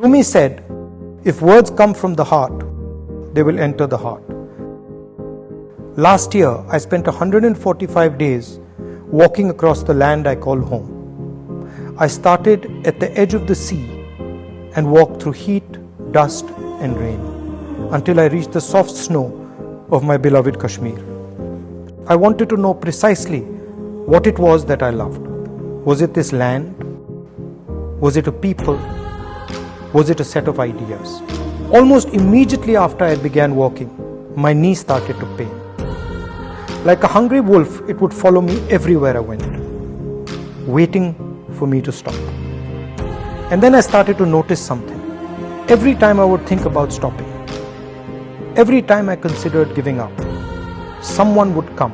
Rumi said, if words come from the heart, they will enter the heart. Last year, I spent 145 days walking across the land I call home. I started at the edge of the sea and walked through heat, dust and rain until I reached the soft snow of my beloved Kashmir. I wanted to know precisely what it was that I loved. Was it this land? Was it a people? Was it a set of ideas? Almost immediately after I began walking, my knee started to pain. Like a hungry wolf, it would follow me everywhere I went, waiting for me to stop. And then I started to notice something. Every time I would think about stopping, every time I considered giving up, someone would come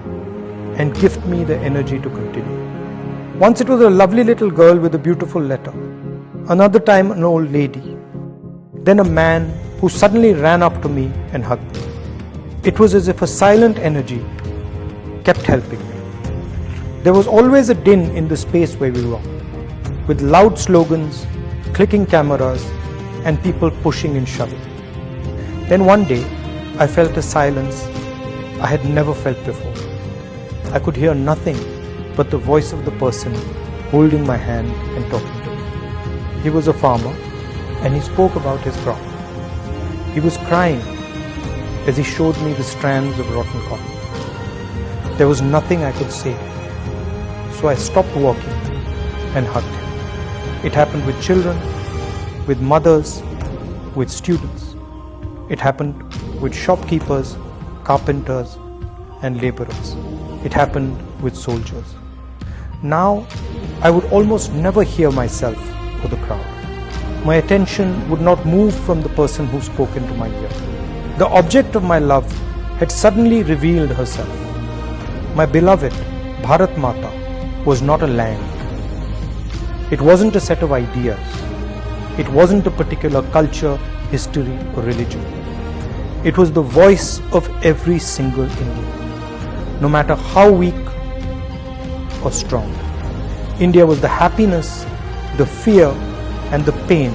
and gift me the energy to continue. Once it was a lovely little girl with a beautiful letter. Another time an old lady. Then a man who suddenly ran up to me and hugged me. It was as if a silent energy kept helping me. There was always a din in the space where we walked, with loud slogans, clicking cameras, and people pushing and shoving. Then one day, I felt a silence I had never felt before. I could hear nothing but the voice of the person holding my hand and talking to me. He was a farmer, and he spoke about his crop. He was crying as he showed me the strands of rotten cotton. There was nothing I could say, so I stopped walking and hugged him. It happened with children, with mothers, with students. It happened with shopkeepers, carpenters, and laborers. It happened with soldiers. Now, I would almost never hear myself or the crowd. My attention would not move from the person who spoke into my ear. The object of my love had suddenly revealed herself. My beloved Bharat Mata was not a land. It wasn't a set of ideas. It wasn't a particular culture, history, or religion. It was the voice of every single Indian, no matter how weak or strong. India was the happiness, the fear, and the pain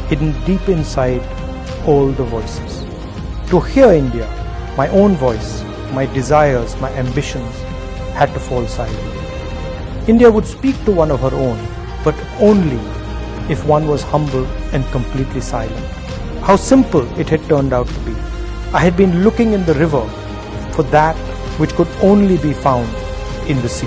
hidden deep inside all the voices. To hear India, my own voice, my desires, my ambitions had to fall silent. India would speak to one of her own, but only if one was humble and completely silent. How simple it had turned out to be. I had been looking in the river for that which could only be found in the sea.